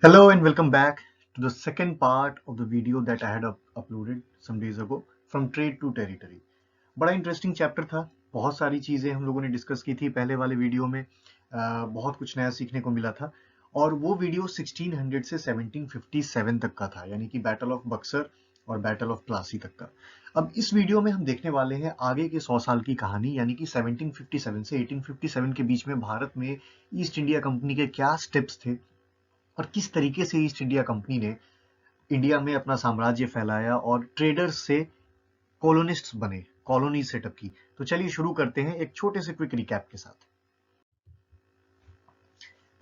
Hello and welcome back to the second part of the video that I had uploaded some days ago from trade to territory. बड़ा interesting chapter था। बहुत सारी चीजें हम लोगों ने डिस्कस की थी पहले वाले वीडियो में। बहुत कुछ नया सीखने को मिला था और वो वीडियो 1600 से 1757 तक का था, यानी कि बैटल ऑफ बक्सर और बैटल ऑफ प्लासी तक का। अब इस वीडियो में हम देखने वाले हैं आगे के 100 साल की कहानी, यानी कि 1757 से 1857 के बीच में भारत में ईस्ट इंडिया कंपनी के क्या स्टेप्स थे और किस तरीके से ईस्ट इंडिया कंपनी ने इंडिया में अपना साम्राज्य फैलाया और ट्रेडर्स से कॉलोनिस्ट्स बने, कॉलोनी सेटअप की। तो चलिए शुरू करते हैं एक छोटे से क्विक रिकैप के साथ।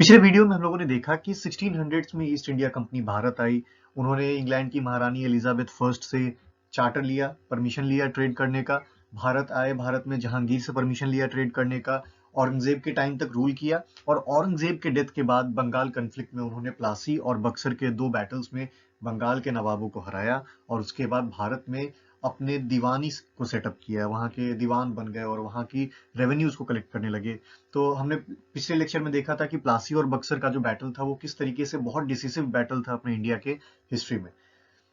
पिछले वीडियो में हम लोगों ने देखा कि 1600s में ईस्ट इंडिया कंपनी भारत आई। उन्होंने इंग्लैंड की महारानी एलिजाबेथ फर्स्ट से चार्टर लिया, परमिशन लिया ट्रेड करने का। भारत आए, भारत में जहांगीर से परमिशन लिया ट्रेड करने का। औरंगजेब के टाइम तक रूल किया और औरंगजेब के डेथ के बाद बंगाल कन्फ्लिक्ट में उन्होंने प्लासी और बक्सर के दो बैटल्स में बंगाल के नवाबों को हराया और उसके बाद भारत में अपने दीवानी को सेटअप किया, वहाँ के दीवान बन गए और वहाँ की रेवेन्यूज को कलेक्ट करने लगे। तो हमने पिछले लेक्चर में देखा था कि प्लासी और बक्सर का जो बैटल था वो किस तरीके से बहुत डिसिसिव बैटल था अपने इंडिया के हिस्ट्री में।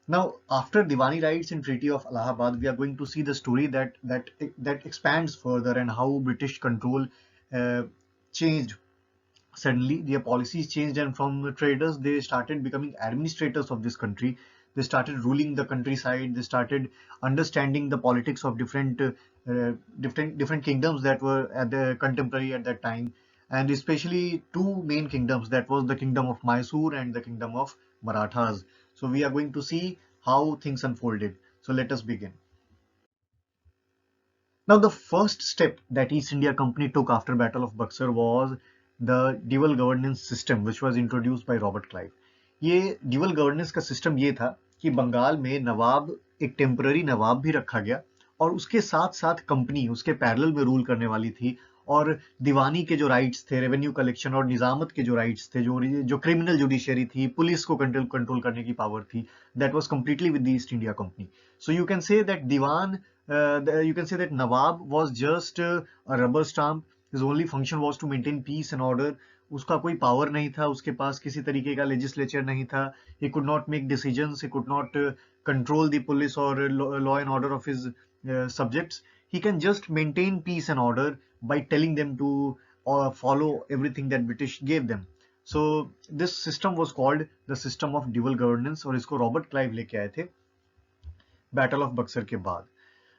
Now, after Diwani riots and Treaty of Allahabad, we are going to see the story that expands further and how British control changed. Suddenly, their policies changed, and from traders, they started becoming administrators of this country. They started ruling the countryside. They started understanding the politics of different kingdoms that were at the contemporary at that time, and especially two main kingdoms, that was the kingdom of Mysore and the kingdom of Marathas. So we are going to see how things unfolded. So let us begin. Now, the first step that East India Company took after Battle of Buxar was the dual governance system, which was introduced by Robert Clive. ये dual governance का system ये था कि बंगाल में नवाब, एक temporary नवाब भी रखा गया और उसके साथ साथ कंपनी उसके पैरेलल में रूल करने वाली थी। और दीवानी के जो राइट्स थे, रेवेन्यू कलेक्शन और निजामत के जो राइट्स थे, जो क्रिमिनल जुडिशियरी थी, पुलिस को कंट्रोल करने की पावर थी, that was completely with the East India Company. So you can say that diwan, you can say that Nawab was just a rubber stamp. His only function was to maintain peace and order. उसका कोई power नहीं था, उसके पास किसी तरीके का legislature नहीं था. He could not make decisions. He could not control the police or law and order of his subjects. He can just maintain peace and order by telling them to follow everything that British gave them. So this system was called the system of dual governance और इसको Robert Clive लेके आए थे battle of Buxar के बाद.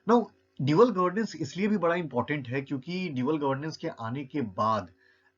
Now, dual governance इसलिए भी बड़ा इंपॉर्टेंट है क्योंकि ड्यूअल गवर्नेंस के आने के बाद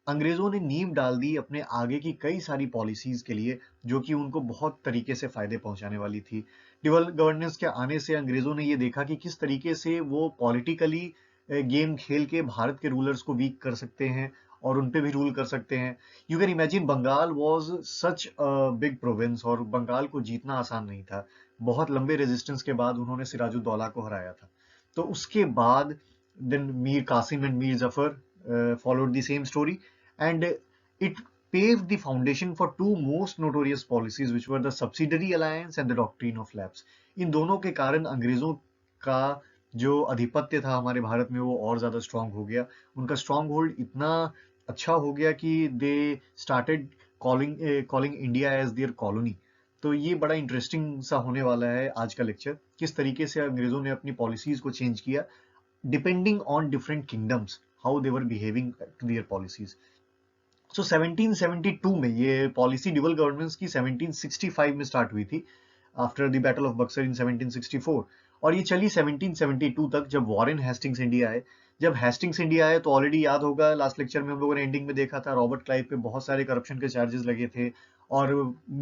अंग्रेजों ने नींव डाल दी अपने आगे की कई सारी पॉलिसीज के लिए, जो कि उनको बहुत तरीके से फायदे पहुंचाने वाली थी. ड्यूअल गवर्नेंस के आने से अंग्रेजों ने ये देखा कि किस तरीके से वो पॉलिटिकली गेम खेल के भारत के रूलर्स को वीक कर सकते हैं और उन पे भी रूल कर सकते हैं. You can imagine, Bengal was such a big province और बंगाल को जीतना आसान नहीं था. बहुत लंबे रेजिस्टेंस के बाद उन्होंने सिराजुद्दौला को हराया था. तो उसके बाद then Mir Qasim and Mir Zafar followed the same story, and it paved the foundation for two most notorious policies, which were the subsidiary alliance and the doctrine of lapse. इन दोनों के कारण अंग्रेजों का जो अधिपत्य था हमारे भारत में वो और ज्यादा स्ट्रांग हो गया. उनका स्ट्रांग होल्ड इतना अच्छा हो गया कि they started calling India as their colony. तो ये बड़ा इंटरेस्टिंग सा होने वाला है आज का लेक्चर, किस तरीके से अंग्रेजों ने अपनी पॉलिसीज को चेंज किया depending on different kingdoms, how they were behaving to their policies. So 1772 में ये पॉलिसी ड्यूअल गवर्नेंस की 1765 में स्टार्ट हुई थी after the battle of Buxar in 1764, और ये चली 1772 तक जब वॉरेन हेस्टिंग्स इंडिया आए. जब हेस्टिंग्स इंडिया आए तो ऑलरेडी याद होगा, लास्ट लेक्चर में हम लोगों ने एंडिंग में देखा था, रॉबर्ट क्लाइव पे बहुत सारे करप्शन के चार्जेस लगे थे और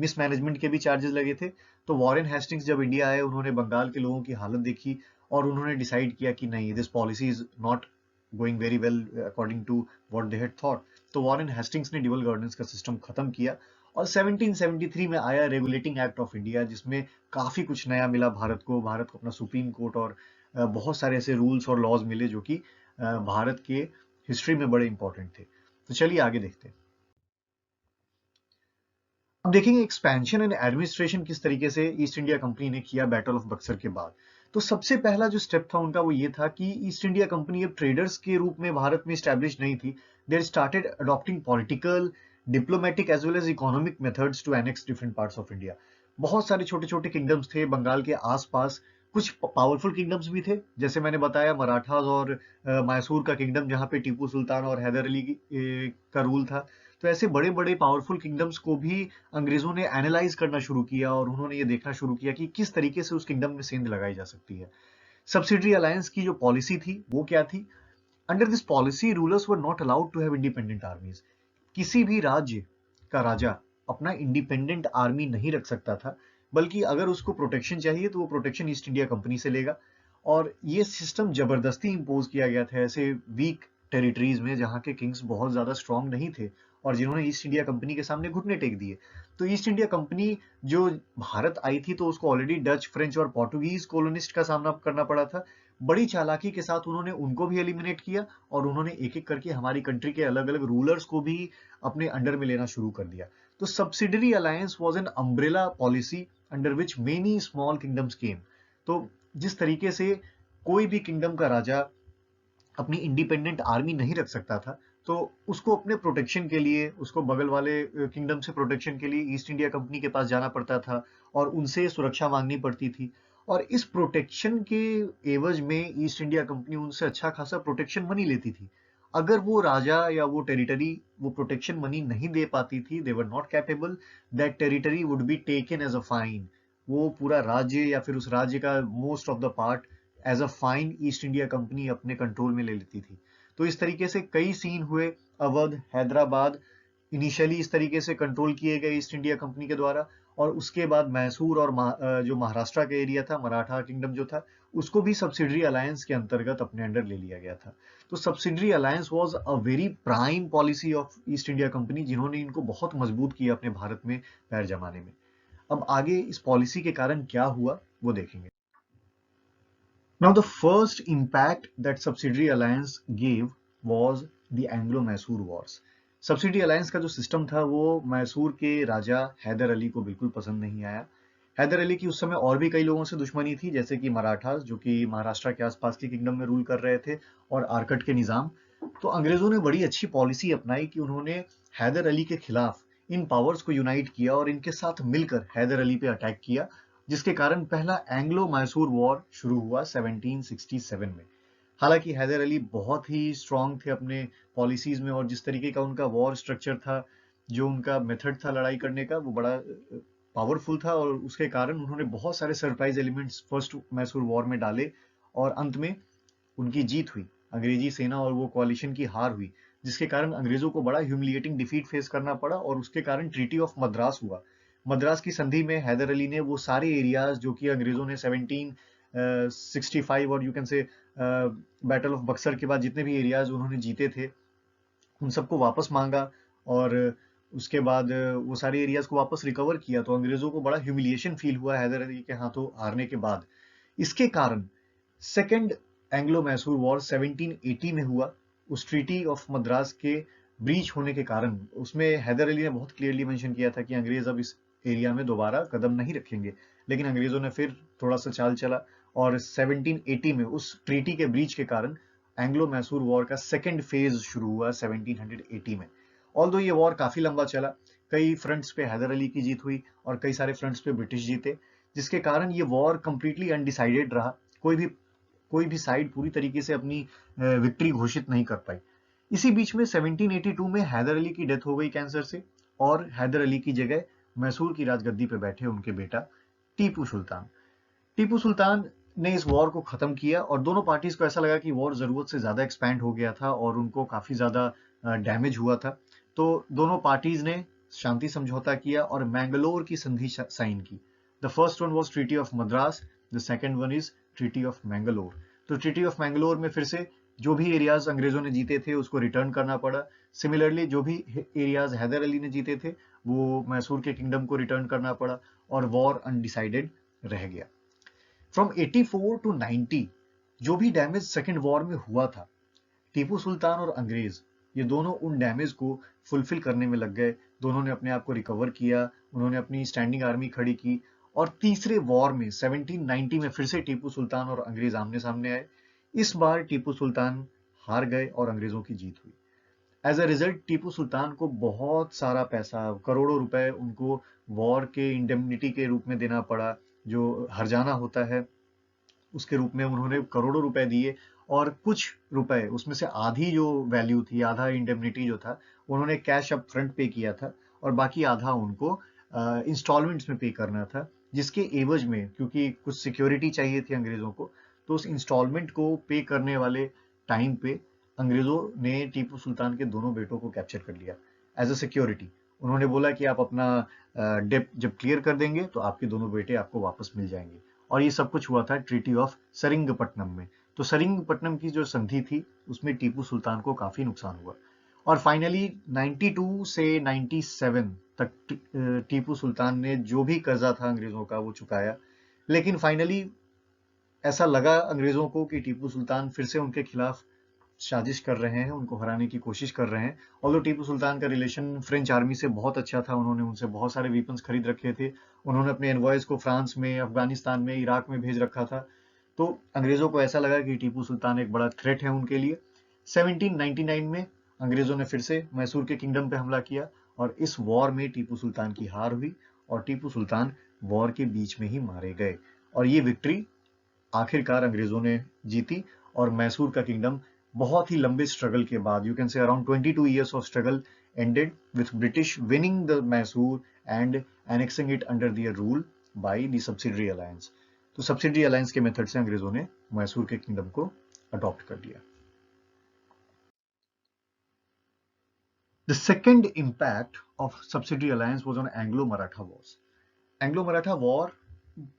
मिसमैनेजमेंट के भी चार्जेस लगे थे. तो वॉरेन हेस्टिंग्स जब इंडिया आए उन्होंने बंगाल के लोगों की हालत देखी और उन्होंने डिसाइड किया कि नहीं, this policy is not going very well according to what they had thought. तो वॉरेन हेस्टिंग्स ने ड्यूअल गवर्नेंस का सिस्टम खत्म किया और 1773 में आया रेगुलेटिंग एक्ट ऑफ इंडिया, जिसमें काफी कुछ नया मिला भारत को. भारत को अपना सुप्रीम कोर्ट और बहुत सारे ऐसे रूल्स और लॉज मिले जो कि भारत के हिस्ट्री में बड़े इंपॉर्टेंट थे. तो चलिए आगे देखते हैं. अब देखेंगे एक्सपेंशन एंड एडमिनिस्ट्रेशन किस तरीके से ईस्ट इंडिया कंपनी ने किया बैटल ऑफ बक्सर के बाद. तो सबसे पहला जो स्टेप था उनका वो ये था कि ईस्ट इंडिया कंपनी अब ट्रेडर्स के रूप में भारत में स्टैब्लिश नहीं थी. They started adopting political, diplomatic as well as economic methods to annex different parts of India. बहुत सारे छोटे छोटे किंगडम्स थे बंगाल के आसपास। कुछ पावरफुल किंगडम्स भी थे, जैसे मैंने बताया मराठास और मैसूर का किंगडम, जहाँ पे टीपू सुल्तान और हैदर अली का रूल था। तो ऐसे बड़े बड़े पावरफुल किंगडम्स को भी अंग्रेजों ने एनालाइज करना शुरू किया और उन्होंने ये देखना शुरू किया कि किस तरीके से उस किंगडम में सेंध लगाई जा सकती है। सब्सिडरी अलायंस की जो पॉलिसी थी वो क्या थी? Under this policy rulers were not allowed to have independent armies. किसी भी राज्य का राजा अपना इंडिपेंडेंट आर्मी नहीं रख सकता था, बल्कि अगर उसको प्रोटेक्शन चाहिए तो वो प्रोटेक्शन ईस्ट इंडिया कंपनी से लेगा। और ये सिस्टम जबरदस्ती इंपोज किया गया था ऐसे वीक टेरिटरीज में जहाँ के किंग्स बहुत ज्यादा स्ट्रांग नहीं थे और जिन्होंने ईस्ट इंडिया कंपनी के सामने घुटने टेक दिए। तो ईस्ट इंडिया कंपनी जो भारत आई थी तो उसको ऑलरेडी डच, फ्रेंच और पोर्टुगीज कॉलोनिस्ट का सामना करना पड़ा था। बड़ी चालाकी के साथ उन्होंने उनको भी एलिमिनेट किया और उन्होंने एक एक करके हमारी कंट्री के अलग अलग रूलर्स को भी अपने अंडर में लेना शुरू कर दिया। तो subsidiary alliance was an umbrella policy under which many small kingdoms came. तो जिस तरीके से कोई भी किंगडम का राजा अपनी इंडिपेंडेंट आर्मी नहीं रख सकता था, तो उसको अपने प्रोटेक्शन के लिए, उसको बगल वाले किंगडम से प्रोटेक्शन के लिए ईस्ट इंडिया कंपनी के पास जाना पड़ता था और उनसे सुरक्षा मांगनी पड़ती थी। और इस प्रोटेक्शन के एवज में ईस्ट इंडिया कंपनी उनसे अच्छा खासा प्रोटेक्शन मनी लेती थी। अगर वो राजा या वो टेरिटरी वो प्रोटेक्शन मनी नहीं दे पाती थी, they were not capable, that territory would be taken as a fine. वो पूरा राज्य या फिर उस राज्य का most of the part as a fine East India Company अपने कंट्रोल में ले लेती थी। तो इस तरीके से कई सीन हुए। अवध, हैदराबाद इनिशियली इस तरीके से कंट्रोल किए गए ईस्ट इंडिया कंपनी के द्वारा, और उसके बाद मैसूर और जो महाराष्ट्र का एरिया था, मराठा किंगडम जो था, उसको भी सब्सिडरी अलायंस के अंतर्गत अपने अंडर ले लिया गया था। तो subsidiary alliance was a very prime policy of east India company, जिन्होंने इनको बहुत मजबूत किया अपने भारत में पैर जमाने में। अब आगे इस पॉलिसी के कारण क्या हुआ वो देखेंगे। Now, the first impact that subsidiary alliance gave was the Anglo-Mysore Wars. Subsidy alliance का जो सिस्टम था वो मैसूर के राजा हैदर अली को बिल्कुल पसंद नहीं आया। हैदर अली की उस समय और भी कई लोगों से दुश्मनी थी, जैसे कि मराठास जो कि महाराष्ट्र के आसपास के किंगडम में रूल कर रहे थे, और आर्कट के निजाम। तो अंग्रेजों ने बड़ी अच्छी पॉलिसी अपनाई कि उन्होंने हैदर अली के खिलाफ इन पावर्स को यूनाइट किया और इनके साथ मिलकर हैदर अली पे अटैक किया, जिसके कारण पहला एंग्लो मैसूर वॉर शुरू हुआ 1767 में। हालांकि हैदर अली बहुत ही स्ट्रांग थे अपने पॉलिसीज में, और जिस तरीके का उनका वॉर स्ट्रक्चर था, जो उनका मेथड था लड़ाई करने का, वो बड़ा पावरफुल था, और उसके कारण उन्होंने बहुत सारे surprise elements first Mysore war में डाले, और अंत में उनकी जीत हुई, अंग्रेजी सेना और वो कॉलिशन की हार हुई, जिसके कारण अंग्रेजों को बड़ा ह्यूमिलिएटिंग डिफीट फेस करना पड़ा, और उसके कारण ट्रीटी ऑफ मद्रास हुआ। मद्रास की संधि में हैदर अली ने वो सारे एरियाज जो कि अंग्रेजों ने 1765 और यू कैन से बैटल ऑफ बक्सर के बाद जितने भी एरियाज उन्होंने जीते थे, उन सबको वापस मांगा, और उसके बाद वो सारे एरियाज को वापस रिकवर किया। तो अंग्रेजों को बड़ा ह्यूमिलिएशन फील हुआ हैदर अली के हाथों हारने के बाद। इसके कारण सेकेंड एंग्लो मैसूर वॉर 1780 में हुआ। उस ट्रीटी ऑफ मद्रास के ब्रीच होने के कारण उसमें हैदर अली ने बहुत क्लियरली मेंशन किया था कि अंग्रेज अब इस एरिया में दोबारा कदम नहीं रखेंगे, लेकिन अंग्रेजों ने फिर थोड़ा सा चाल चला, और 1780 में उस ट्रीटी के ब्रीच के कारण एंग्लो मैसूर वॉर का सेकेंड फेज शुरू हुआ 1780 में। ऑल्दो ये वॉर काफी लंबा चला, कई फ्रंट्स पे हैदर अली की जीत हुई और कई सारे फ्रंट्स पे ब्रिटिश जीते, जिसके कारण ये वॉर कंप्लीटली अनडिसाइडेड रहा। कोई भी साइड पूरी तरीके से अपनी विक्ट्री घोषित नहीं कर पाई। इसी बीच में 1782 में हैदर अली की डेथ हो गई कैंसर से, और हैदर अली की जगह मैसूर की राजगद्दी पे बैठे उनके बेटा टीपू सुल्तान। टीपू सुल्तान ने इस वॉर को खत्म किया, और दोनों पार्टीज को ऐसा लगा कि वॉर जरूरत से ज्यादा एक्सपैंड हो गया था और उनको काफी ज्यादा डैमेज हुआ था। तो दोनों पार्टीज ने शांति समझौता किया और मैंगलोर की संधि साइन की। The first one was treaty of Madras, the second one is treaty of Mangalore. तो ट्रीटी ऑफ मैंगलोर में फिर से जो भी एरियाज अंग्रेजों ने जीते थे उसको रिटर्न करना पड़ा। सिमिलरली जो भी एरियाज हैदर अली ने जीते थे वो मैसूर के किंगडम को रिटर्न करना पड़ा, और वॉर अनडिसाइडेड रह गया। फ्रॉम 84 टू 90 जो भी डैमेज सेकेंड वॉर में हुआ था, टीपू सुल्तान और अंग्रेज ये दोनों उन डैमेज को फुलफिल करने में लग गए। दोनों ने अपने आप को रिकवर किया, उन्होंने अपनी स्टैंडिंग आर्मी खड़ी की, और तीसरे वॉर में 1790 में फिर से टीपू सुल्तान और अंग्रेज आमने सामने आए। इस बार टीपू सुल्तान हार गए और अंग्रेजों की जीत हुई। As a result Tipu Sultan को बहुत सारा पैसा, करोड़ों रुपए उनको वॉर के इंडेमनिटी के रूप में देना पड़ा। जो हर्जाना होता है उसके रूप में उन्होंने करोड़ों रुपए दिए, और कुछ रुपए उसमें से आधी जो वैल्यू थी, आधा इंडेमनिटी जो था, उन्होंने कैश अप फ्रंट पे किया था, और बाकी आधा उनको इंस्टॉलमेंट्स में पे करना था, जिसके एवज में क्योंकि कुछ सिक्योरिटी चाहिए थी अंग्रेजों को, तो उस इंस्टॉलमेंट को पे करने वाले टाइम पे अंग्रेजों ने टीपू सुल्तान के दोनों बेटों को कैप्चर कर लिया एज अ सिक्योरिटी। उन्होंने बोला कि आप अपना डेब्ट जब क्लियर कर देंगे तो आपके दोनों बेटे आपको वापस मिल जाएंगे। और ये सब कुछ हुआ था ट्रीटी ऑफ सरिंगपट्टनम में। तो सरिंगपट्टनम की जो संधि थी उसमें टीपू सुल्तान को काफी नुकसान हुआ, और फाइनली 92 से 97 तक टीपू सुल्तान ने जो भी कर्जा था अंग्रेजों का वो चुकाया। लेकिन फाइनली ऐसा लगा अंग्रेजों को कि टीपू सुल्तान फिर से उनके खिलाफ साजिश कर रहे हैं, उनको हराने की कोशिश कर रहे हैं। ऑल्दो टीपू सुल्तान का रिलेशन फ्रेंच आर्मी से बहुत अच्छा था, उन्होंने उनसे बहुत सारे वीपन्स खरीद रखे थे, उन्होंने अपने एनवॉयज को फ्रांस में, अफगानिस्तान में, इराक में भेज रखा था। तो अंग्रेजों को ऐसा लगा कि टीपू सुल्तान एक बड़ा थ्रेट है उनके लिए। 1799 में अंग्रेजों ने फिर से मैसूर के किंगडम पे हमला किया, और इस वॉर में टीपू सुल्तान की हार हुई, और टीपू सुल्तान वॉर के बीच में ही मारे गए। और ये विक्ट्री आखिरकार अंग्रेजों ने जीती, और मैसूर का किंगडम बहुत ही लंबे स्ट्रगल के बाद, यू कैन से around 22 years of struggle, ended with British winning the Mysore and annexing it under their rule by the subsidiary alliance। तो subsidiary alliance के मेथड से अंग्रेजों ने मैसूर के किंगडम को अडॉप्ट कर लिया। The second impact of subsidiary alliance was on Anglo-Maratha wars। एंग्लो-मराठा war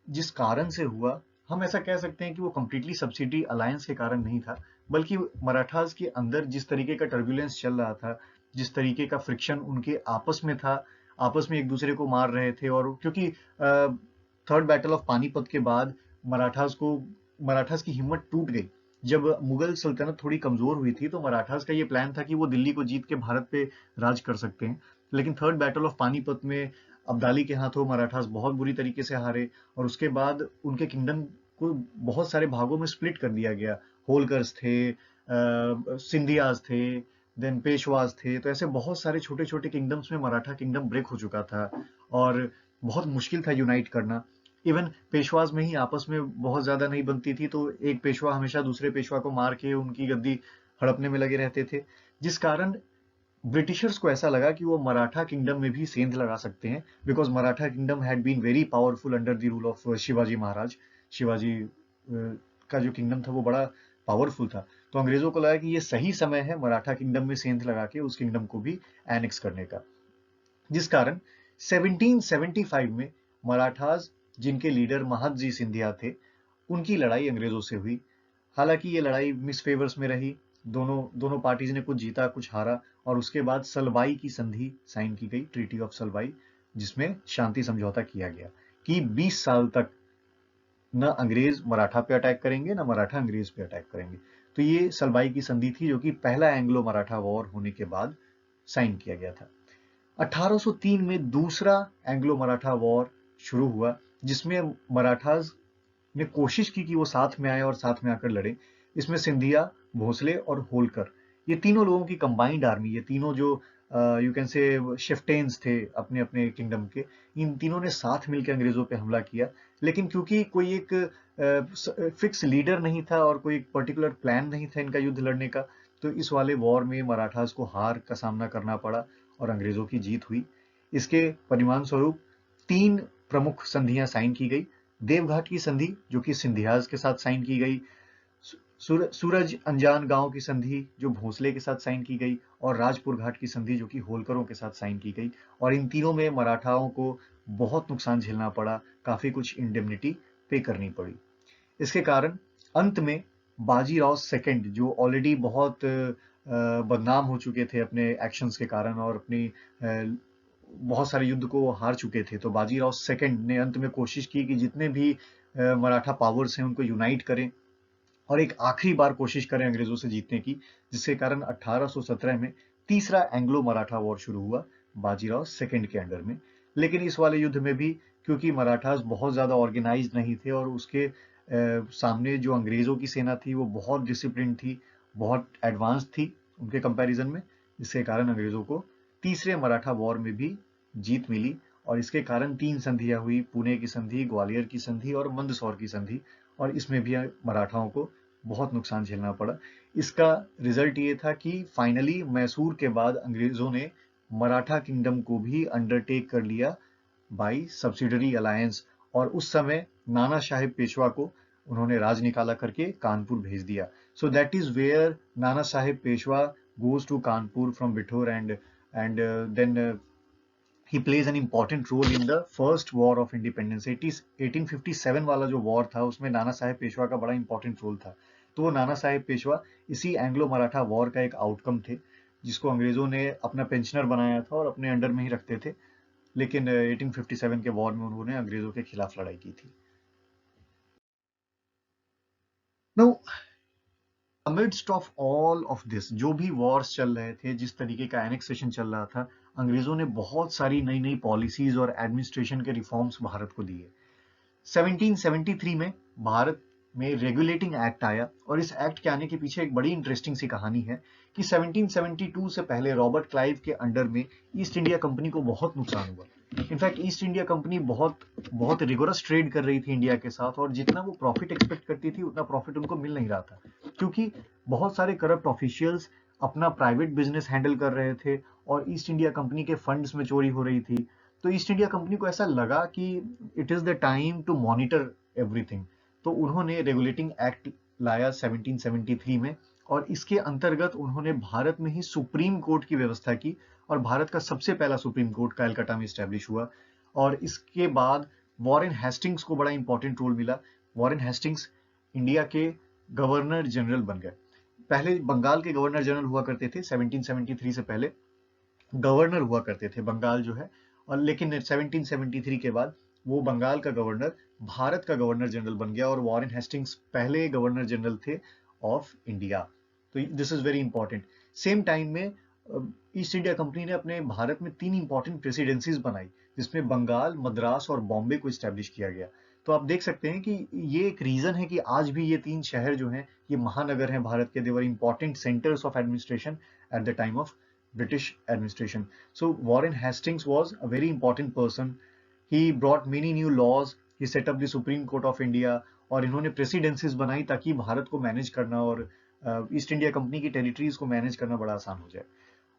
जिस कारण से हुआ, हम ऐसा कह सकते हैं कि वो कंप्लीटली सब्सिडी अलायंस के कारण नहीं था, बल्कि मराठास के अंदर जिस तरीके का टर्बुलेंस चल रहा था, जिस तरीके का फ्रिक्शन उनके आपस में था, आपस में एक दूसरे को मार रहे थे। और क्योंकि थर्ड बैटल ऑफ पानीपत के बाद मराठास की हिम्मत टूट गई। जब मुगल सल्तनत थोड़ी कमजोर हुई थी तो मराठास का ये प्लान था कि वो दिल्ली को जीत के भारत पे राज कर सकते हैं। लेकिन थर्ड बैटल ऑफ पानीपत में अब्दाली के हाथों मराठास बहुत बुरी तरीके से हारे, और उसके बाद उनके किंगडम को बहुत सारे भागों में स्प्लिट कर दिया गया। होलकर्स थे, सिंधियाज थे, देन पेशवाज थे, तो ऐसे बहुत सारे छोटे छोटे किंगडम्स में मराठा किंगडम ब्रेक हो चुका था, और बहुत मुश्किल था यूनाइट करना। इवन पेशवाज में ही आपस में बहुत ज्यादा नहीं बनती थी, तो एक पेशवा हमेशा दूसरे पेशवा को मार के उनकी गद्दी हड़पने में लगे रहते थे, जिस कारण ब्रिटिशर्स को ऐसा लगा कि वो मराठा किंगडम में भी सेंध लगा सकते हैं, because Maratha kingdom had been very powerful under the rule of Shivaji Maharaj. Shivaji का जो किंगडम था वो बड़ा पावरफुल था। तो अंग्रेजों को लगा कि ये सही समय है मराठा किंगडम में सेंध लगा के उस किंगडम को भी एनेक्स करने का, जिस कारण 1775 में मराठास, जिनके लीडर महादजी सिंधिया थे, उनकी लड़ाई अंग्रेजों से हुई। हालांकि ये लड़ाई मिस फेवर्स में रही, दोनों दोनों पार्टीज ने कुछ जीता कुछ हारा, और उसके बाद सलवाई की संधि साइन की गई, ट्रीटी ऑफ सलवाई, जिसमें शांति समझौता किया गया कि 20 साल तक न अंग्रेज मराठा पे अटैक करेंगे न मराठा अंग्रेज पे अटैक करेंगे। तो ये सलवाई की संधि थी, जो कि पहला एंग्लो मराठा वॉर होने के बाद साइन किया गया था। 1803 में दूसरा एंग्लो मराठा वॉर शुरू हुआ, जिसमें मराठास ने कोशिश की कि वो साथ में आए और साथ में आकर लड़े। इसमें सिंधिया, भोसले और होलकर, ये तीनों लोगों की कंबाइंड आर्मी, ये तीनों जो यू कैन से शिफ्टेन्स थे अपने अपने किंगडम के, इन तीनों ने साथ मिलकर अंग्रेजों पे हमला किया। लेकिन क्योंकि कोई एक फिक्स लीडर नहीं था और कोई एक पर्टिकुलर प्लान नहीं था इनका युद्ध लड़ने का, तो इस वाले वॉर में मराठास को हार का सामना करना पड़ा और अंग्रेजों की जीत हुई। इसके परिणाम स्वरूप 3 प्रमुख संधियां साइन की गई। देवघाट की संधि, जो कि सिंधियाज के साथ साइन की गई, सूरज अंजान गांव की संधि जो भोसले के साथ साइन की गई, और राजपुर घाट की संधि जो कि होलकरों के साथ साइन की गई। और इन तीनों में मराठाओं को बहुत नुकसान झेलना पड़ा, काफी कुछ इंडेमनिटी पे करनी पड़ी। इसके कारण अंत में बाजीराव सेकंड, जो ऑलरेडी बहुत बदनाम हो चुके थे अपने एक्शंस के कारण और अपनी बहुत सारे युद्ध को हार चुके थे, तो बाजीराव सेकंड ने अंत में कोशिश की कि जितने भी मराठा पावर्स हैं उनको यूनाइट करें और एक आखिरी बार कोशिश करें अंग्रेजों से जीतने की, जिसके कारण 1817 में तीसरा एंग्लो मराठा वॉर शुरू हुआ बाजीराव सेकंड के अंडर में। लेकिन इस वाले युद्ध में भी क्योंकि मराठास बहुत ज्यादा ऑर्गेनाइज्ड नहीं थे और उसके सामने जो अंग्रेजों की सेना थी वो बहुत डिसिप्लिन थी, बहुत एडवांस थी उनके कंपैरिजन में, इसके कारण अंग्रेजों को तीसरे मराठा वॉर में भी जीत मिली और इसके कारण 3 संधियां हुई, पुणे की संधि, ग्वालियर की संधि और मंदसौर की संधि, और इसमें भी मराठाओं को बहुत नुकसान झेलना पड़ा। इसका रिजल्ट ये था कि फाइनली मैसूर के बाद अंग्रेजों ने मराठा किंगडम को भी अंडरटेक कर लिया बाई सब्सिडरी अलायंस, और उस समय नाना साहेब पेशवा को उन्होंने राज निकाला करके कानपुर भेज दिया। So that is where Nana Saheb Peshwa goes to Kanpur from Bithur, and then he plays an important role in the first war of independence. 1857 वाला जो वॉर था उसमें नाना साहेब पेशवा का बड़ा इंपॉर्टेंट रोल था। तो वो नाना साहेब पेशवा इसी एंग्लो मराठा वॉर का एक आउटकम थे, जिसको अंग्रेजों ने अपना पेंशनर बनाया था और अपने अंडर में ही रखते थे, लेकिन 1857 के वॉर में उन्होंने अंग्रेजों के खिलाफ लड़ाई की थी। Now, amidst of all of this, जो भी वॉर्स चल रहे थे, जिस तरीके का एनेक्सेशन चल रहा था, अंग्रेजों ने बहुत सारी नई नई पॉलिसीज और एडमिनिस्ट्रेशन के रिफॉर्म्स भारत को दिए। 1773 में भारत में रेगुलेटिंग एक्ट आया, और इस एक्ट के आने के पीछे एक बड़ी इंटरेस्टिंग सी कहानी है कि 1772 से पहले रॉबर्ट क्लाइव के अंडर में ईस्ट इंडिया कंपनी को बहुत नुकसान हुआ। इनफैक्ट ईस्ट इंडिया कंपनी बहुत बहुत रिगोरस ट्रेड कर रही थी इंडिया के साथ, और जितना वो प्रॉफिट एक्सपेक्ट करती थी उतना प्रॉफिट उनको मिल नहीं रहा था, क्योंकि बहुत सारे करप्ट ऑफिशियल्स अपना प्राइवेट बिजनेस हैंडल कर रहे थे और ईस्ट इंडिया कंपनी के फंड्स में चोरी हो रही थी। तो ईस्ट इंडिया कंपनी को ऐसा लगा कि it is the time to monitor everything, तो उन्होंने रेगुलेटिंग एक्ट लाया 1773 में, और इसके अंतर्गत उन्होंने भारत में ही सुप्रीम कोर्ट की व्यवस्था की, और भारत का सबसे पहला सुप्रीम कोर्ट कलकत्ता में स्टैब्लिश हुआ। और इसके बाद वॉरेन हेस्टिंग्स को बड़ा इंपॉर्टेंट रोल मिला। वॉरेन हेस्टिंग्स इंडिया के गवर्नर जनरल बन गए। पहले बंगाल के गवर्नर जनरल हुआ करते थे, 1773 से पहले गवर्नर हुआ करते थे बंगाल जो है, और लेकिन 1773 के बाद वो बंगाल का गवर्नर भारत का गवर्नर जनरल बन गया, और वॉरेन हेस्टिंग्स पहले गवर्नर जनरल थे ऑफ इंडिया। तो this is very important. Same time में ईस्ट इंडिया कंपनी ने अपने भारत में 3 इंपॉर्टेंट प्रेसिडेंसीज बनाई, जिसमें बंगाल, मद्रास और बॉम्बे को स्टैब्लिश किया गया। तो आप देख सकते हैं कि ये एक रीजन है कि आज भी ये 3 शहर जो हैं, ये महानगर हैं भारत के, they were important centres of administration at the time of British administration. So Warren Hastings was a very important person. He brought many new laws. He set up the Supreme Court of India. और इन्होंने presidencies बनाई ताकि भारत को manage करना और east India company की territories को manage करना बड़ा आसान हो जाए।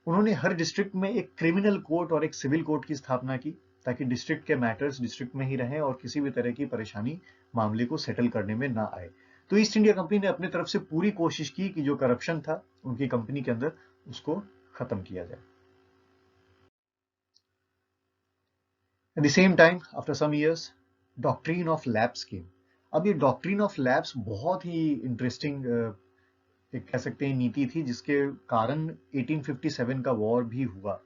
उन्होंने हर डिस्ट्रिक्ट में एक क्रिमिनल कोर्ट और एक सिविल कोर्ट की स्थापना की, ताकि डिस्ट्रिक्ट के मैटर्स डिस्ट्रिक्ट में ही रहें और किसी भी तरह की परेशानी मामले को सेटल करने में ना आए। तो ईस्ट इंडिया कंपनी ने अपनी तरफ से पूरी कोशिश की कि जो करप्शन था उनकी कंपनी के अंदर, उसको खत्म किया जाए। At the same time, after some years, doctrine of lapse came. अब ये डॉक्ट्रिन ऑफ लैप्स बहुत ही इंटरेस्टिंग एक कह सकते हैं नीति थी, जिसके कारण 1857 का वॉर भी हुआ।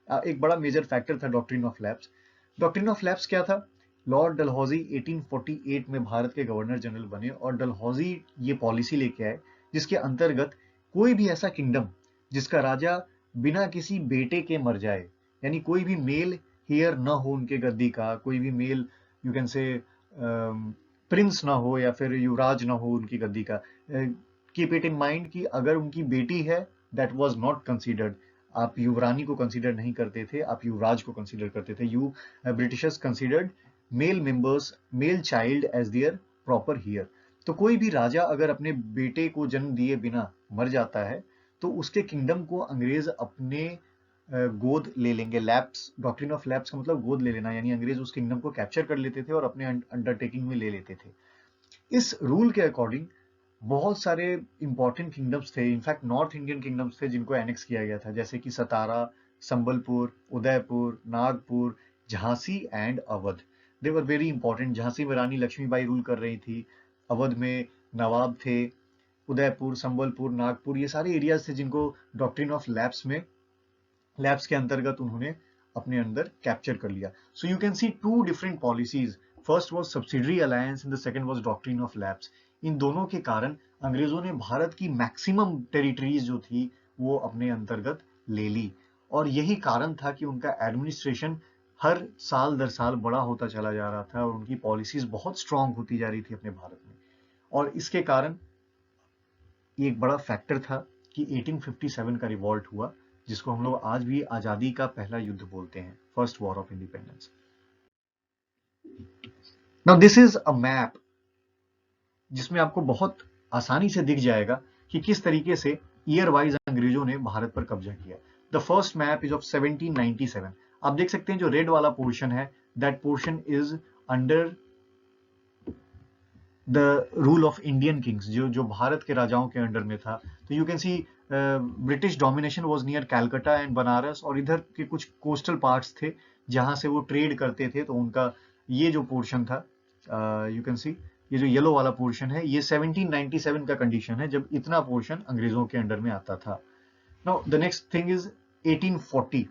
एक बड़ा मेजर फैक्टर था doctrine of lapse. Doctrine of lapse क्या था? लॉर्ड डलहौजी 1848 में भारत के गवर्नर जनरल बने, और डलहौजी ये पॉलिसी लेके आए जिसके अंतर्गत कोई भी ऐसा किंगडम जिसका राजा बिना किसी बेटे के मर जाए, यानी कोई भी मेल हेयर न हो उनके गद्दी का, कोई भी male you can say prince ना हो या फिर युवराज ना हो उनकी गद्दी का। कीप इट इन माइंड कि अगर उनकी बेटी है, दैट वाज नॉट कंसीडर्ड। आप युवरानी को कंसीडर नहीं करते थे, आप युवराज को कंसीडर करते थे। You Britishers considered male members, male child as their proper heir. तो कोई भी राजा अगर अपने बेटे को जन्म दिए बिना मर जाता है, तो उसके किंगडम को अंग्रेज अपने गोद ले लेंगे। लैप्स, डॉक्ट्रिन ऑफ लैप्स का मतलब गोद ले लेना, यानी अंग्रेज उस किंगडम को कैप्चर कर लेते थे और अपने अंडरटेकिंग में ले लेते थे। इस रूल के अकॉर्डिंग बहुत सारे इंपॉर्टेंट किंगडम्स थे, इनफैक्ट नॉर्थ इंडियन किंगडम्स थे जिनको एनेक्स किया गया था, जैसे कि Satara, Sambalpur, Udaipur, Nagpur, Jhansi and Awadh. They were very important. Jhansi में रानी लक्ष्मीबाई रूल कर रही थी, अवध में नवाब थे, उदयपुर, संबलपुर, नागपुर, ये सारे एरियाज थे जिनको डॉक्ट्रिन ऑफ लैप्स के अंतर्गत उन्होंने अपने अंदर कैप्चर कर लिया। So you can see 2 different policies. First was subsidiary alliance and the second was doctrine of lapse. इन दोनों के कारण अंग्रेजों ने भारत की मैक्सिमम टेरिटरीज जो थी वो अपने अंतर्गत ले ली, और यही कारण था कि उनका एडमिनिस्ट्रेशन हर साल दर साल बड़ा होता चला जा रहा था और उनकी पॉलिसीज बहुत स्ट्रांग होती जा रही थी अपने भारत में। और इसके कारण ये एक बड़ा फैक्टर था कि 1857 का रिवॉल्ट हुआ, जिसको हम लोग आज भी आजादी का पहला युद्ध बोलते हैं, first war of independence. Now this is a map जिसमें आपको बहुत आसानी से दिख जाएगा कि किस तरीके से ईयर वाइज अंग्रेजों ने भारत पर कब्जा किया। The first map is of 1797। आप देख सकते हैं जो रेड वाला पोर्शन है, that portion is under the rule of Indian Kings, जो जो भारत के राजाओं के अंडर में था। तो you can C British domination was near Calcutta and Banaras, और इधर के कुछ कोस्टल पार्ट्स थे जहां से वो ट्रेड करते थे। तो उनका ये जो पोर्शन था, यू कैन सी ये जो येलो वाला पोर्शन है, ये 1797 का कंडीशन है जब इतना पोर्शन अंग्रेजों के अंडर में आता था। Now the next thing is 1840,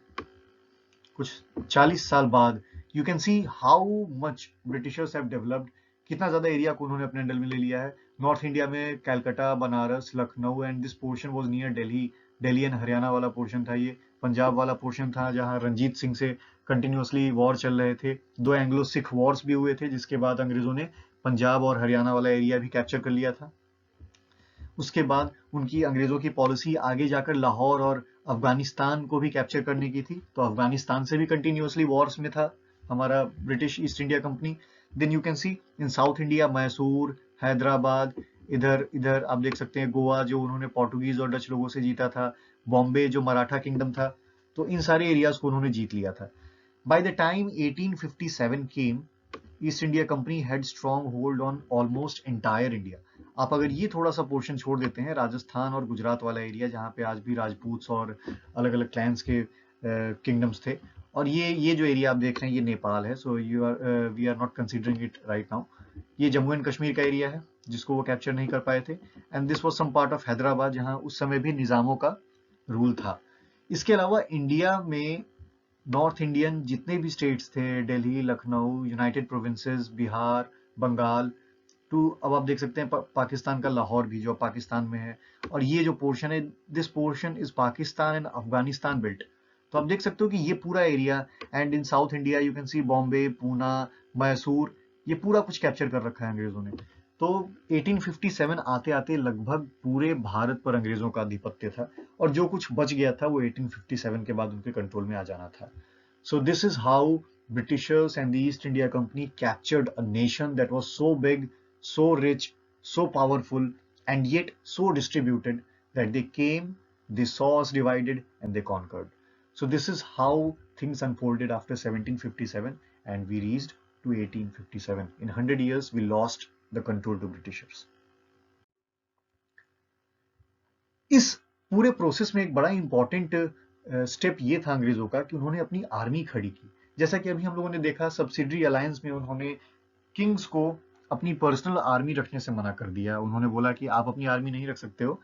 कुछ 40 साल बाद। You can see how much Britishers have developed, कितना ज्यादा एरिया को उन्होंने अपने अंडर में ले लिया है। नॉर्थ इंडिया में Calcutta, Banaras, Lucknow and this portion was near Delhi. Delhi and Haryana वाला पोर्शन था ये। पंजाब वाला पोर्शन था जहां रंजीत सिंह से कंटिन्यूअसली वॉर चल रहे थे। दो एंग्लो सिख वॉर्स भी हुए थे, जिसके बाद अंग्रेजों ने पंजाब और हरियाणा वाला एरिया भी कैप्चर कर लिया था। उसके बाद उनकी अंग्रेजों की पॉलिसी आगे जाकर लाहौर और अफगानिस्तान को भी कैप्चर करने की थी। तो अफगानिस्तान से भी कंटिन्यूअसली वॉर्स में था हमारा British East India Company. Then you can see in South India Mysore, Hyderabad, इधर इधर आप देख सकते हैं गोवा जो उन्होंने पोर्टुगीज और डच लोगों से जीता था, बॉम्बे जो मराठा किंगडम था। तो इन सारे एरियाज को उन्होंने जीत लिया था। By the time 1857 came, east India Company had strong hold on almost entire India. आप अगर ये थोड़ा सा पोर्शन छोड़ देते हैं, राजस्थान और गुजरात वाला एरिया जहाँ पे आज भी राजपूत्स और अलग अलग क्लैंस के किंगडम्स थे, और ये जो एरिया आप देख रहे हैं ये नेपाल है। So you are we are not considering it right now. ये जम्मू एंड कश्मीर का एरिया है जिसको वो कैप्चर नहीं कर पाए थे। And this was some part of Hyderabad जहाँ उस समय भी निजामों का रूल था। इसके अलावा इंडिया में नॉर्थ इंडियन जितने भी स्टेट्स थे, दिल्ली, लखनऊ, यूनाइटेड प्रोविंसेस, बिहार, बंगाल, टू अब आप देख सकते हैं पाकिस्तान का लाहौर भी जो पाकिस्तान में है। और ये जो पोर्शन है, this portion is Pakistan and Afghanistan belt. तो आप देख सकते हो कि ये पूरा area, and in South India you can सी बॉम्बे, पूना, मैसूर, ये पूरा कुछ कैप्चर कर रखा है अंग्रेजों ने। तो 1857 आते आते लगभग पूरे भारत पर अंग्रेजों का आधिपत्य था, और जो कुछ बच गया था वो 1857 के बाद उनके कंट्रोल में आ जाना था। So this is how Britishers and the East India Company captured a nation that was so big, so rich, so powerful, and yet so distributed that they came, they saw us divided, and they conquered. So this is how things unfolded after 1757, and we reached to 1857. In 100 years, we lost the control to Britishers. इस पूरे process में एक बड़ा important step ये था अंग्रेजों का कि उन्होंने अपनी आर्मी खड़ी की। जैसा कि अभी हम लोगों ने देखा, सब्सिडरी अलायंस में उन्होंने किंग्स को अपनी पर्सनल आर्मी रखने से मना कर दिया। उन्होंने बोला कि आप अपनी आर्मी नहीं रख सकते हो,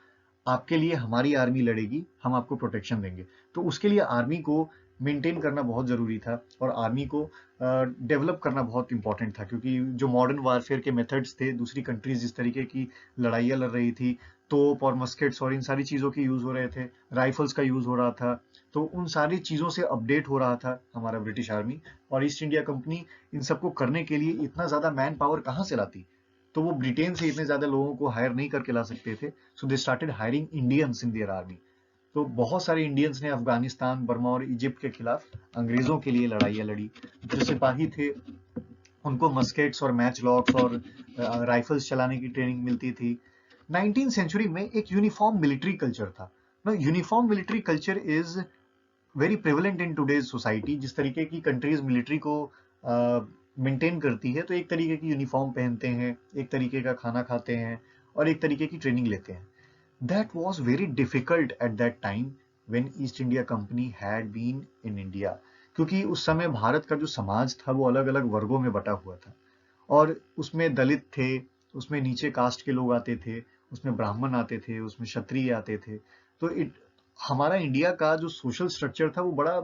आपके लिए हमारी आर्मी लड़ेगी, हम आपको प्रोटेक्शन देंगे। तो उसके लिए आर्मी को मेंटेन करना बहुत जरूरी था, और आर्मी को डेवलप करना बहुत इंपॉर्टेंट था, क्योंकि जो मॉडर्न वारफेयर के मेथड्स थे, दूसरी कंट्रीज जिस तरीके की लड़ाइयाँ लड़ रही थी, तोप और मस्केट्स और इन सारी चीज़ों के यूज़ हो रहे थे, राइफल्स का यूज़ हो रहा था। तो उन सारी चीज़ों से अपडेट हो रहा था हमारा ब्रिटिश आर्मी। और ईस्ट इंडिया कंपनी इन सबको करने के लिए इतना ज़्यादा मैन पावर कहाँ से लाती? तो वो ब्रिटेन से इतने ज़्यादा लोगों को हायर नहीं करके ला सकते थे। So they started hiring Indians in their army. तो बहुत सारे इंडियंस ने अफगानिस्तान, बर्मा और इजिप्ट के खिलाफ अंग्रेजों के लिए लड़ाइयाँ लड़ी। जो सिपाही थे उनको मस्केट्स और मैच लॉक्स और राइफल्स चलाने की ट्रेनिंग मिलती थी। 19th सेंचुरी में एक यूनिफॉर्म मिलिट्री कल्चर था। Uniform military culture is very prevalent in today's society. जिस तरीके की कंट्रीज मिलिट्री को मेंटेन करती है, तो एक तरीके की यूनिफॉर्म पहनते हैं, एक तरीके का खाना खाते हैं, और एक तरीके की ट्रेनिंग लेते हैं। That was very difficult at that time when East India Company had been in India, क्योंकि उस समय भारत का जो समाज था वो अलग अलग वर्गों में बटा हुआ था, और उसमें दलित थे, उसमें नीचे कास्ट के लोग आते थे, उसमें ब्राह्मण आते थे, उसमें क्षत्रिय आते थे। तो हमारा इंडिया का जो सोशल स्ट्रक्चर था वो बड़ा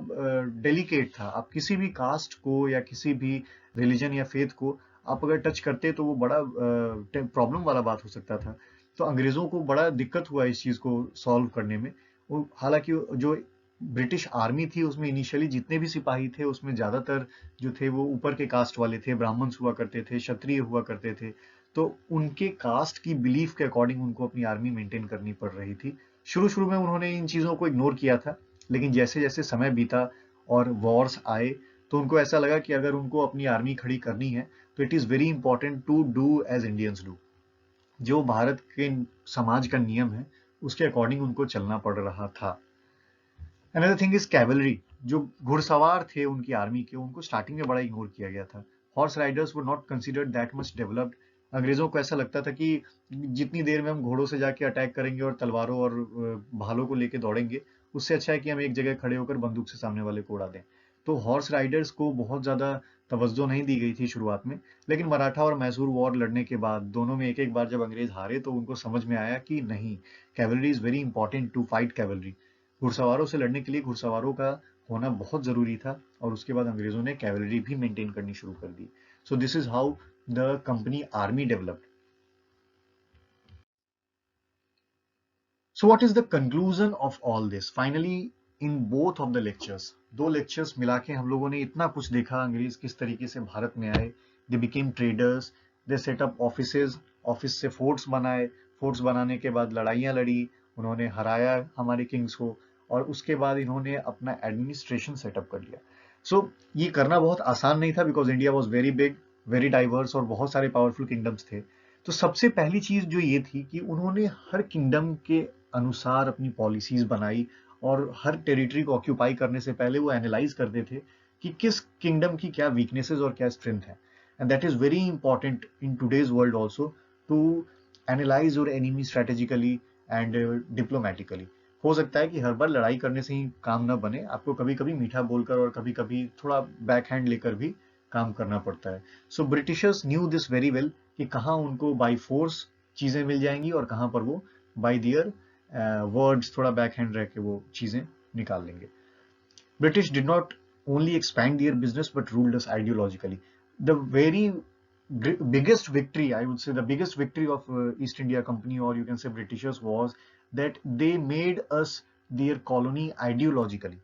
डेलिकेट था। आप किसी भी कास्ट को या किसी भी रिलीजन या फेथ को आप अगर टच करते तो वो बड़ा प्रॉब्लम वाला बात हो सकता था। तो अंग्रेजों को बड़ा दिक्कत हुआ इस चीज को सॉल्व करने में। वो हालांकि जो ब्रिटिश आर्मी थी उसमें इनिशियली जितने भी सिपाही थे उसमें ज्यादातर जो थे वो ऊपर के कास्ट वाले थे, ब्राह्मण्स हुआ करते थे, क्षत्रिय हुआ करते थे। तो उनके कास्ट की बिलीफ के अकॉर्डिंग उनको अपनी आर्मी मेंटेन करनी पड़ रही थी। शुरू शुरू में उन्होंने इन चीजों को इग्नोर किया था, लेकिन जैसे जैसे समय बीता और वॉर्स आए तो उनको ऐसा लगा कि अगर उनको अपनी आर्मी खड़ी करनी है तो it is very important to do as Indians do. जो भारत के समाज का नियम है उसके अकॉर्डिंग उनको चलना पड़ रहा था। अनदर थिंग इज कैवलरी, जो घुड़सवार थे उनकी आर्मी के, उनको स्टार्टिंग में बड़ा इग्नोर किया गया था। Horse Riders were not considered that much developed. अंग्रेजों को ऐसा लगता था कि जितनी देर में हम घोड़ों से जाके अटैक करेंगे और तलवारों और भालों को लेके दौड़ेंगे, उससे अच्छा है कि हम एक जगह खड़े होकर बंदूक से सामने वाले को उड़ा दें। तो हॉर्स राइडर्स को बहुत ज्यादा तवज्जो नहीं दी गई थी शुरुआत में, लेकिन मराठा और मैसूर वॉर लड़ने के बाद दोनों में एक एक बार जब अंग्रेज हारे तो उनको समझ में आया कि नहीं, cavalry is very important to fight cavalry. घुड़सवारों से लड़ने के लिए घुड़सवारों का होना बहुत जरूरी था, और उसके बाद अंग्रेजों ने कैवलरी भी मेंटेन करनी शुरू कर दी। So this is how the company army developed. So what is the conclusion of all this? Finally, in both of the lectures, दो लेक्चर्स मिला के हम लोगों ने इतना कुछ देखा, अंग्रेज किस तरीके से भारत में आए, they became traders, they set up offices, office से फोर्ट्स बनाए, फोर्ट्स बनाने के बाद लड़ाइयाँ लड़ी, उन्होंने हराया हमारे किंग्स को, और उसके बाद इन्होंने अपना एडमिनिस्ट्रेशन सेटअप कर लिया। ये करना बहुत आसान नहीं था, because India was very big, very diverse, और बहुत सारे पावरफुल किंगडम्स थे। तो सबसे पहली चीज जो ये थी कि उन्होंने हर किंगडम के अनुसार अपनी पॉलिसीज बनाई, और हर टेरिटरी को ऑक्यूपाई करने से पहले वो एनालाइज करते थे कि किस किंगडम की क्या वीकनेसेस और क्या स्ट्रेंथ है। And that is very important in today's world also, to analyse your enemy strategically and diplomatically. हो सकता है कि हर बार लड़ाई करने से ही काम ना बने, आपको कभी कभी मीठा बोलकर और कभी कभी थोड़ा बैक हैंड लेकर भी काम करना पड़ता है। So Britishers knew this very well कि कहाँ उनको बाई फोर्स चीजें मिल जाएंगी और कहाँ पर वो बाई दियर वर्ड्स थोड़ा बैक हैंड रह के वो चीजें निकाल लेंगे। British did not only expand their business but ruled us ideologically. The very biggest victory, I would say, the biggest victory of East India Company, or you can say Britishers, was that they made us their colony ideologically.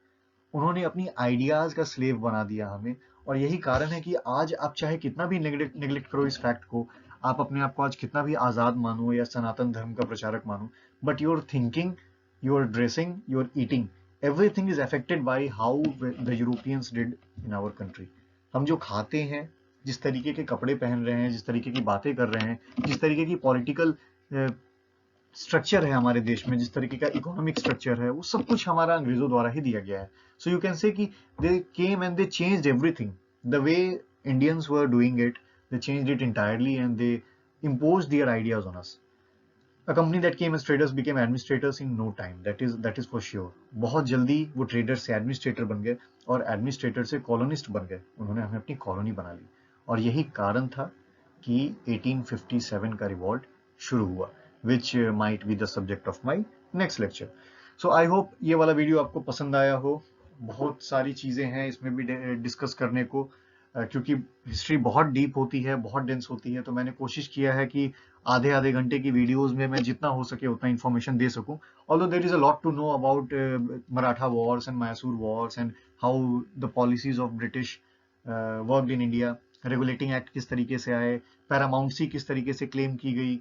उन्होंने अपनी ideas का slave बना दिया हमें, और यही कारण है कि आज आप चाहे कितना भी नेग्लेक्ट करो इस फैक्ट को, आप अपने आप को आज कितना भी आजाद मानो या सनातन धर्म का प्रचारक मानो, but your thinking, your dressing, your eating, everything is affected by how the Europeans did in our country. हम जो खाते हैं, जिस तरीके के कपड़े पहन रहे हैं, जिस तरीके की बातें कर रहे हैं, जिस तरीके की पॉलिटिकल स्ट्रक्चर है हमारे देश में, जिस तरीके का इकोनॉमिक स्ट्रक्चर है, वो सब कुछ हमारा अंग्रेजों द्वारा ही दिया गया है। सो यू कैन से कि they came and they changed everything the way Indians were doing it, they changed it entirely and they imposed their ideas on us. A company that came as traders became administrators in no time, that is for sure. बहुत जल्दी वो trader से administrator बन गए, और administrator से colonist बन गए, उन्होंने हमें अपनी कॉलोनी बना ली। और यही कारण था कि 1857 का रिवॉल्ट शुरू हुआ, which might be the subject of my next lecture. So I hope ये वाला वीडियो आपको पसंद आया हो। बहुत सारी चीजें हैं इसमें भी डिस्कस करने को, क्योंकि हिस्ट्री बहुत डीप होती है, बहुत डेंस होती है, तो मैंने कोशिश किया है कि आधे आधे घंटे की वीडियोस में मैं जितना हो सके उतना इन्फॉर्मेशन दे सकूं। Although there is a lot to know about Maratha wars and Mysore wars and how the policies of British worked in India, regulating act किस तरीके से आए, पैरामाउंटसी किस तरीके से क्लेम की गई,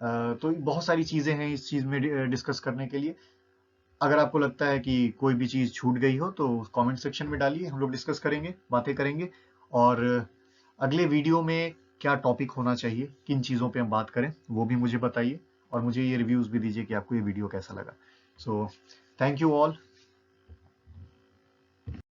तो बहुत सारी चीजें हैं इस चीज में डिस्कस करने के लिए। अगर आपको लगता है कि कोई भी चीज छूट गई हो तो कमेंट सेक्शन में डालिए, हम लोग डिस्कस करेंगे, बातें करेंगे। और अगले वीडियो में क्या टॉपिक होना चाहिए, किन चीज़ों पे हम बात करें, वो भी मुझे बताइए, और मुझे ये रिव्यूज़ भी दीजिए कि आपको ये वीडियो कैसा लगा। So thank you all.